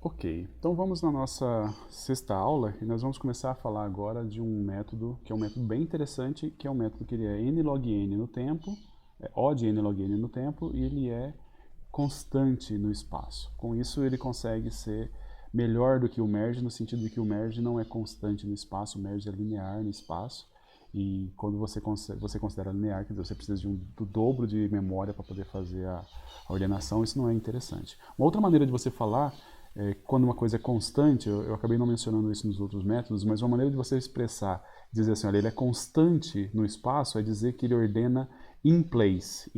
Ok, então vamos na nossa sexta aula e nós vamos começar a falar agora de um método que é um método bem interessante, que é um método que ele é n log n no tempo, é O de n log n no tempo, e ele é constante no espaço. Com isso ele consegue ser melhor do que o merge, no sentido de que o merge não é constante no espaço, o merge é linear no espaço, e quando você considera linear, quer dizer, você precisa do dobro de memória para poder fazer a ordenação, isso não é interessante. Uma outra maneira de você falar quando uma coisa é constante, eu acabei não mencionando isso nos outros métodos, mas uma maneira de você expressar, dizer assim, olha, ele é constante no espaço, é dizer que ele ordena in place,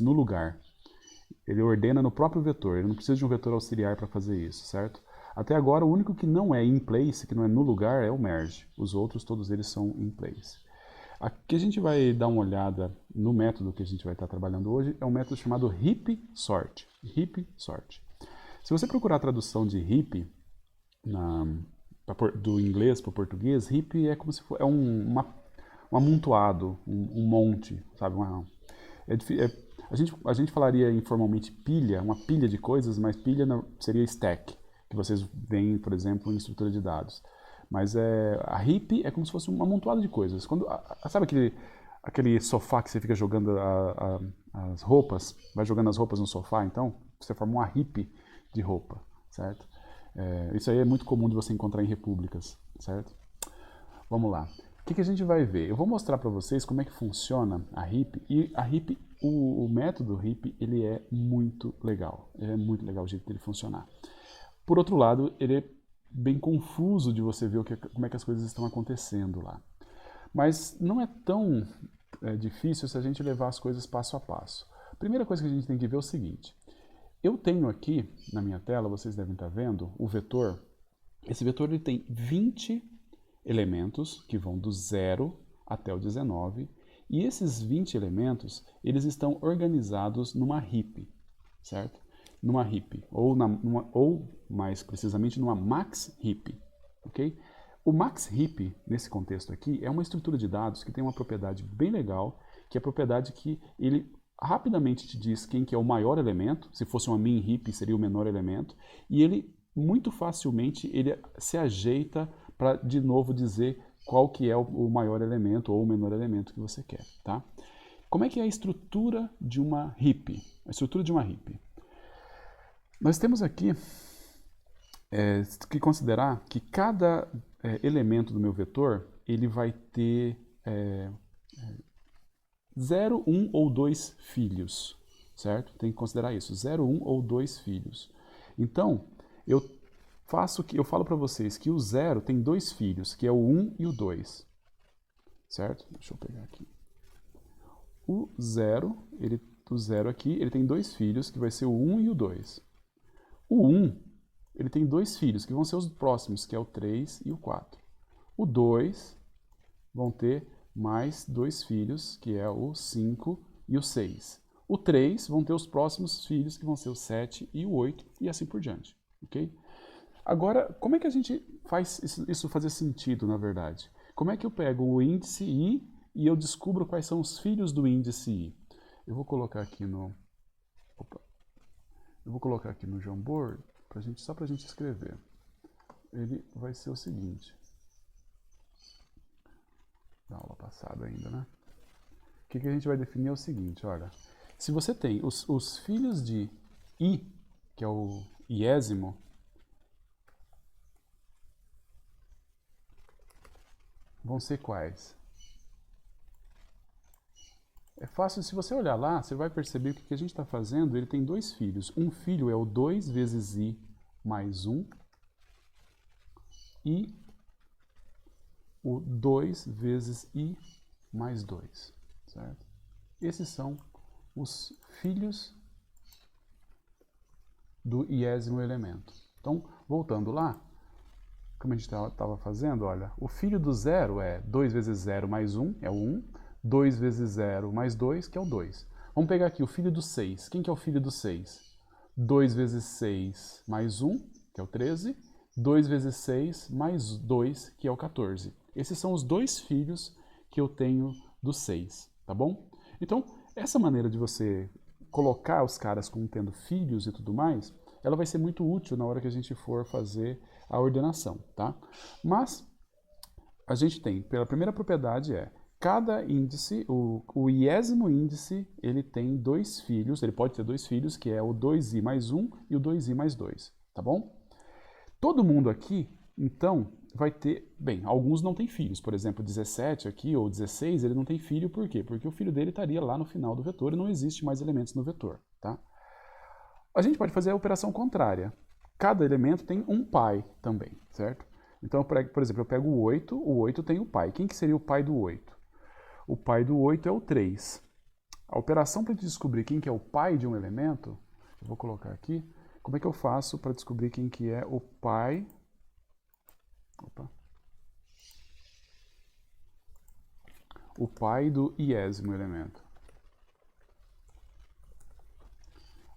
no lugar. Ele ordena no próprio vetor, ele não precisa de um vetor auxiliar para fazer isso, certo? Até agora, o único que não é in place, que não é no lugar, é o merge. Os outros, todos eles são in place. Aqui a gente vai dar uma olhada no método que a gente vai estar trabalhando hoje, é um método chamado heap sort. Heap sort. Se você procurar a tradução de heap do inglês para o português, heap é como se fosse um amontoado, um monte, sabe? A gente falaria informalmente pilha, uma pilha de coisas, mas pilha seria stack, que vocês veem, por exemplo, em estrutura de dados. Mas a heap é como se fosse um amontoado de coisas. Sabe aquele sofá que você fica jogando as roupas, vai jogando as roupas no sofá, então você forma uma heap de roupa, certo? Isso aí é muito comum de você encontrar em repúblicas, certo? Vamos lá. O que a gente vai ver? Eu vou mostrar para vocês como é que funciona a heap, e a heap, o método heap, ele é muito legal. Ele é muito legal o jeito dele funcionar. Por outro lado, ele é bem confuso de você ver como é que as coisas estão acontecendo lá. Mas não é tão difícil se a gente levar as coisas passo a passo. A primeira coisa que a gente tem que ver é o seguinte. Eu tenho aqui na minha tela, vocês devem estar vendo, o vetor. Esse vetor ele tem 20 elementos que vão do 0 até o 19, e esses 20 elementos, eles estão organizados numa heap, certo? Numa heap, ou mais precisamente numa max heap, ok? O max heap, nesse contexto aqui, é uma estrutura de dados que tem uma propriedade bem legal, que é a propriedade que ele rapidamente te diz quem que é o maior elemento, se fosse uma min heap seria o menor elemento, e ele muito facilmente ele se ajeita para de novo dizer qual que é o maior elemento ou o menor elemento que você quer, tá? Como é que é a estrutura de uma heap? A estrutura de uma heap. Nós temos aqui que considerar que cada elemento do meu vetor ele vai ter 0, 1 ou 2 filhos, certo? Tem que considerar isso, 0, 1 ou 2 filhos. Então, eu falo para vocês que o 0 tem 2 filhos, que é o 1 e o 2, certo? Deixa eu pegar aqui. O 0, o 0 aqui, ele tem 2 filhos, que vai ser o 1 e o 2. O 1, ele tem 2 filhos, que vão ser os próximos, que é o 3 e o 4. O 2 vão ter mais 2 filhos, que é o 5 e o 6. O 3 vão ter os próximos filhos, que vão ser o 7 e o 8, e assim por diante. Ok? Agora, como é que a gente faz isso fazer sentido, na verdade? Como é que eu pego o índice i e eu descubro quais são os filhos do índice i? Eu vou colocar aqui no... Opa. Eu vou colocar aqui no Jamboard, só para a gente escrever. Ele vai ser o seguinte. Da aula passada ainda, né? O que a gente vai definir é o seguinte, olha. Se você tem os filhos de i, que é o iésimo, vão ser quais? É fácil, se você olhar lá, você vai perceber que o que a gente está fazendo, ele tem 2 filhos. Um filho é o 2 vezes i mais 1 e o 2 vezes i mais 2, certo? Esses são os filhos do iésimo elemento. Então, voltando lá, como a gente estava fazendo, olha, o filho do 0 é 2 vezes 0 mais 1, é o 1, 2 vezes 0 mais 2, que é o 2. Vamos pegar aqui o filho do 6. Quem que é o filho do 6? 2 vezes 6 mais 1, que é o 13, 2 vezes 6 mais 2, que é o 14. Esses são os 2 filhos que eu tenho do 6, tá bom? Então, essa maneira de você colocar os caras como tendo filhos e tudo mais, ela vai ser muito útil na hora que a gente for fazer a ordenação, tá? Mas a gente tem, pela primeira propriedade cada índice, o iésimo índice, ele tem dois filhos, ele pode ter dois filhos, que é o 2i mais 1 e o 2i mais 2, tá bom? Todo mundo aqui, então, vai ter... Bem, alguns não têm filhos. Por exemplo, 17 aqui, ou 16, ele não tem filho. Por quê? Porque o filho dele estaria lá no final do vetor e não existe mais elementos no vetor, tá? A gente pode fazer a operação contrária. Cada elemento tem um pai também, certo? Então, por exemplo, eu pego o 8 tem o pai. Quem que seria o pai do 8? O pai do 8 é o 3. A operação para descobrir quem que é o pai de um elemento, eu vou colocar aqui, como é que eu faço para descobrir quem que é o pai... Opa. O pai do iésimo elemento.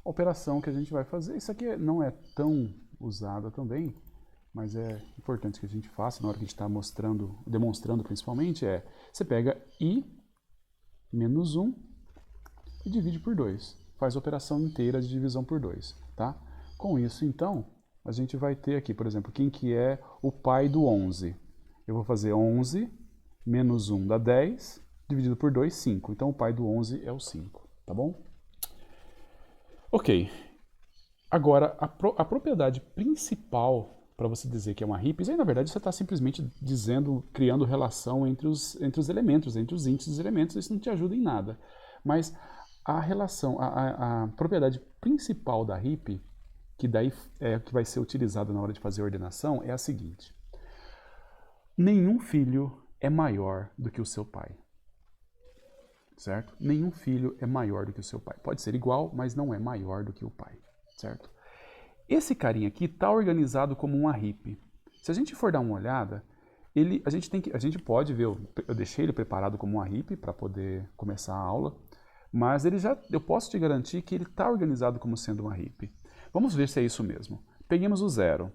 A operação que a gente vai fazer, isso aqui não é tão usada também, mas é importante que a gente faça na hora que a gente está mostrando, demonstrando principalmente, você pega i menos 1 e divide por 2. Faz a operação inteira de divisão por 2, tá? Com isso, então, a gente vai ter aqui, por exemplo, quem que é o pai do 11. Eu vou fazer 11 menos 1 dá 10, dividido por 2, 5. Então, o pai do 11 é o 5, tá bom? Ok. Agora, a propriedade principal para você dizer que é uma heap, isso aí, na verdade, você está simplesmente dizendo, criando relação entre os elementos, entre os índices dos elementos, isso não te ajuda em nada. Mas a relação, a propriedade principal da heap, que daí é que vai ser utilizada na hora de fazer a ordenação, é a seguinte. Nenhum filho é maior do que o seu pai. Certo? Nenhum filho é maior do que o seu pai. Pode ser igual, mas não é maior do que o pai. Certo? Esse carinha aqui está organizado como uma heap. Se a gente for dar uma olhada, a gente pode ver, eu deixei ele preparado como uma heap para poder começar a aula, mas eu posso te garantir que ele está organizado como sendo uma heap. Vamos ver se é isso mesmo. Peguemos o 0.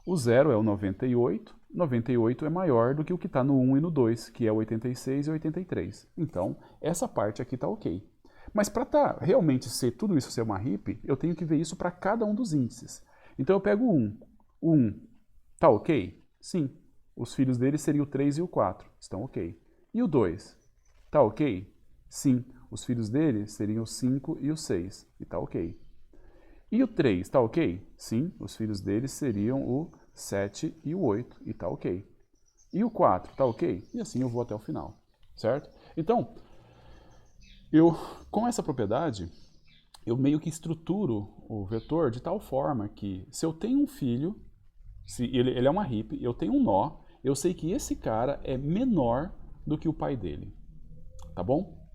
O 0 é o 98. 98 é maior do que o que está no 1 e no 2, que é o 86 e 83. Então, essa parte aqui está ok. Mas para realmente tudo isso ser uma heap, eu tenho que ver isso para cada um dos índices. Então eu pego o 1. O 1 está ok? Sim. Os filhos dele seriam o 3 e o 4. Estão ok. E o 2? Está ok? Sim. Os filhos dele seriam o 5 e o 6. E está ok. E o 3, está ok? Sim. Os filhos dele seriam o 7 e o 8. E está ok. E o 4, está ok? E assim eu vou até o final. Certo? Então, com essa propriedade, eu meio que estruturo o vetor de tal forma que, se eu tenho um filho, se ele é uma heap, eu tenho um nó, eu sei que esse cara é menor do que o pai dele. Tá bom?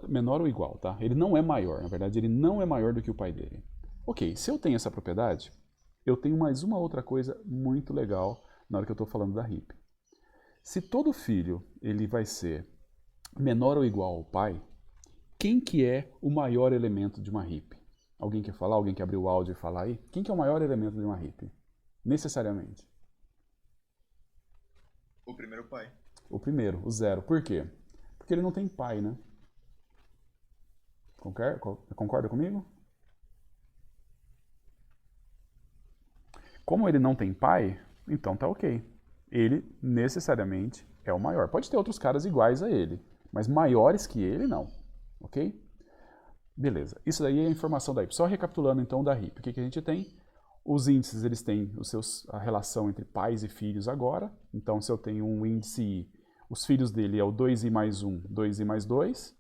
Menor ou igual, tá? Ele não é maior, na verdade ele não é maior do que o pai dele. Ok, se eu tenho essa propriedade, eu tenho mais uma outra coisa muito legal na hora que eu estou falando da heap. Se todo filho ele vai ser menor ou igual ao pai, quem que é o maior elemento de uma heap? Alguém quer falar? Alguém quer abrir o áudio e falar aí? Quem que é o maior elemento de uma heap? Necessariamente. O primeiro pai. O primeiro, o 0. Por quê? Porque ele não tem pai, né? Concorda comigo? Como ele não tem pai, então tá ok. Ele necessariamente é o maior. Pode ter outros caras iguais a ele, mas maiores que ele, não. Ok? Beleza. Isso daí é a informação da heap. Só recapitulando então da heap. O que a gente tem? Os índices, eles têm a relação entre pais e filhos agora. Então, se eu tenho um índice i, os filhos dele é o 2i mais 1, 2i mais 2.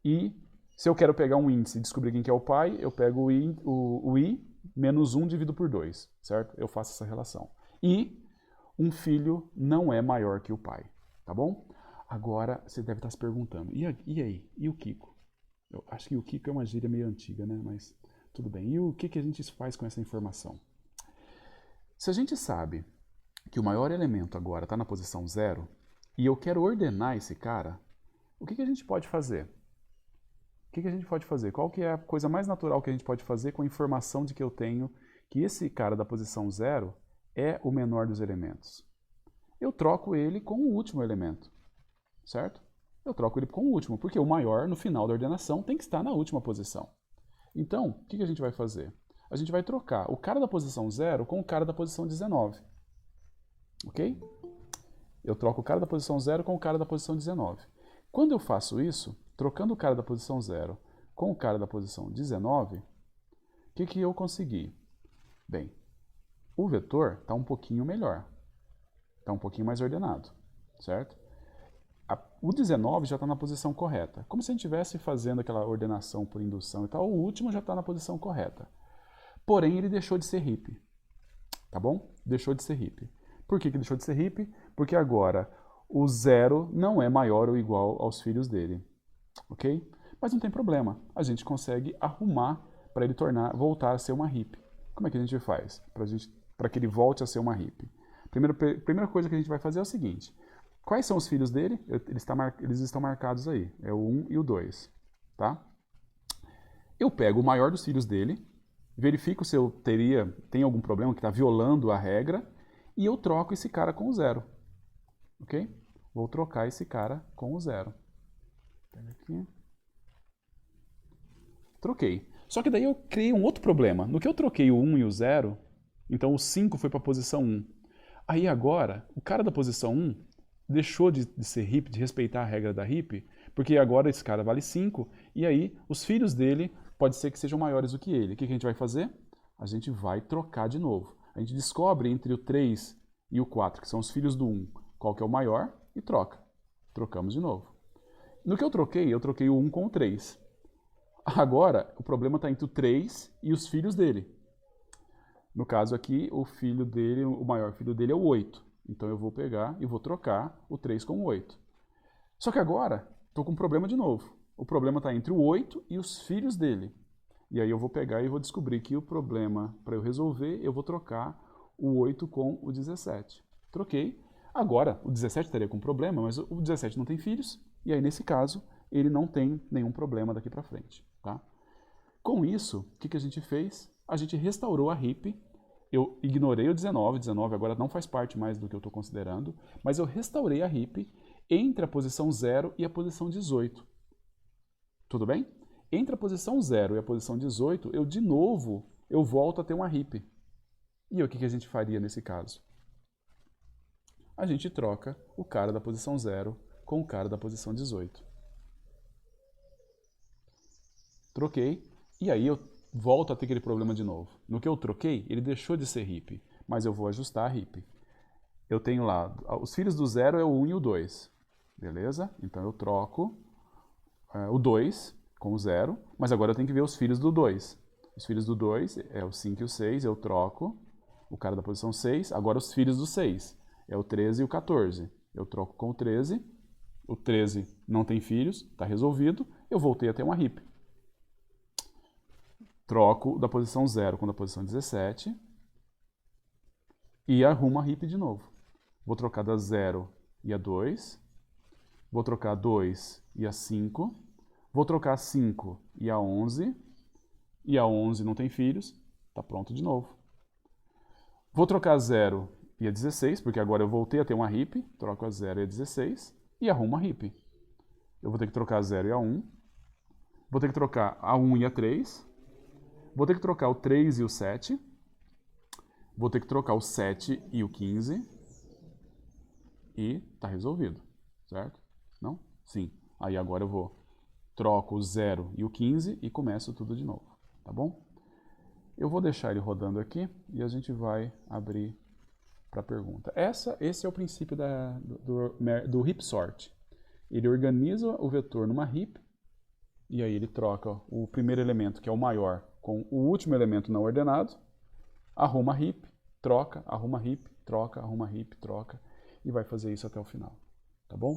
E se eu quero pegar um índice e descobrir quem que é o pai, eu pego o i menos 1 dividido por 2, certo? Eu faço essa relação. E um filho não é maior que o pai, tá bom? Agora, você deve estar se perguntando, e aí? E o Kiko? Eu acho que o Kiko é uma gíria meio antiga, né? Mas tudo bem. E o que a gente faz com essa informação? Se a gente sabe que o maior elemento agora está na posição 0, e eu quero ordenar esse cara, o que a gente pode fazer? O que a gente pode fazer? Qual que é a coisa mais natural que a gente pode fazer com a informação de que eu tenho que esse cara da posição 0 é o menor dos elementos? Eu troco ele com o último elemento, certo? Eu troco ele com o último, porque o maior, no final da ordenação, tem que estar na última posição. Então, o que a gente vai fazer? A gente vai trocar o cara da posição 0 com o cara da posição 19. Ok? Eu troco o cara da posição 0 com o cara da posição 19. Quando eu faço isso, trocando o cara da posição 0 com o cara da posição 19, o que eu consegui? Bem, o vetor está um pouquinho melhor. Está um pouquinho mais ordenado, certo? O 19 já está na posição correta. Como se a gente estivesse fazendo aquela ordenação por indução e tal, o último já está na posição correta. Porém, ele deixou de ser heap. Tá bom? Deixou de ser heap. Por que deixou de ser heap? Porque agora o 0 não é maior ou igual aos filhos dele. Ok? Mas não tem problema. A gente consegue arrumar para ele voltar a ser uma heap. Como é que a gente faz para que ele volte a ser uma heap? Primeira coisa que a gente vai fazer é o seguinte. Quais são os filhos dele? Eles estão marcados aí. É o 1 e o 2. Tá? Eu pego o maior dos filhos dele, verifico se tem algum problema que está violando a regra, e eu troco esse cara com o 0. Ok? Vou trocar esse cara com o 0. Pega aqui. Troquei. Só que daí eu criei um outro problema. No que eu troquei o 1 e o 0, então o 5 foi para a posição 1. Aí agora, o cara da posição 1 deixou de ser heap, de respeitar a regra da heap, porque agora esse cara vale 5, e aí os filhos dele pode ser que sejam maiores do que ele. O que a gente vai fazer? A gente vai trocar de novo. A gente descobre entre o 3 e o 4, que são os filhos do 1, qual que é o maior, e troca. Trocamos de novo. No que eu troquei o 1 com o 3. Agora, o problema está entre o 3 e os filhos dele. No caso aqui, o maior filho dele é o 8. Então eu vou pegar e vou trocar o 3 com o 8. Só que agora, estou com um problema de novo. O problema está entre o 8 e os filhos dele. E aí eu vou pegar e vou descobrir que o problema, para eu resolver, eu vou trocar o 8 com o 17. Troquei. Agora, o 17 estaria com problema, mas o 17 não tem filhos. E aí, nesse caso, ele não tem nenhum problema daqui para frente. Tá? Com isso, o que a gente fez? A gente restaurou a heap. Eu ignorei o 19, 19 agora não faz parte mais do que eu estou considerando, mas eu restaurei a heap entre a posição 0 e a posição 18. Tudo bem? Entre a posição 0 e a posição 18, de novo, eu volto a ter uma heap. E o que a gente faria nesse caso? A gente troca o cara da posição 0 com o cara da posição 18. Troquei, e aí eu volto a ter aquele problema de novo. No que eu troquei, ele deixou de ser heap, mas eu vou ajustar a heap. Eu tenho lá, os filhos do 0 é o 1 e o 2, beleza? Então eu troco o 2 com o 0, mas agora eu tenho que ver os filhos do 2. Os filhos do 2 é o 5 e o 6, eu troco o cara da posição 6. Agora os filhos do 6 é o 13 e o 14. Eu troco com o 13 não tem filhos, está resolvido, eu voltei a ter uma heap. Troco da posição 0 com a da posição 17 e arrumo a heap de novo. Vou trocar da 0 e a 2, vou trocar a 2 e a 5, vou trocar a 5 e a 11 não tem filhos, está pronto de novo. Vou trocar a 0 e a 16, porque agora eu voltei a ter uma heap, troco a 0 e a 16 e arrumo a heap. Eu vou ter que trocar a 0 e a 1, vou ter que trocar a 1 e a 3, vou ter que trocar o 3 e o 7, vou ter que trocar o 7 e o 15 e está resolvido, certo? Não? Sim. Aí agora eu troco o 0 e o 15 e começo tudo de novo, tá bom? Eu vou deixar ele rodando aqui e a gente vai abrir para a pergunta. Esse é o princípio do heap sort. Ele organiza o vetor numa heap e aí ele troca o primeiro elemento, que é o maior, com o último elemento não ordenado, arruma a heap, troca, arruma a heap, troca, arruma a heap, troca, e vai fazer isso até o final, tá bom?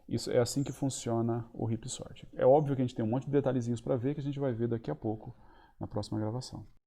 Isso é assim que funciona o heap sort. É óbvio que a gente tem um monte de detalhezinhos para ver, que a gente vai ver daqui a pouco na próxima gravação.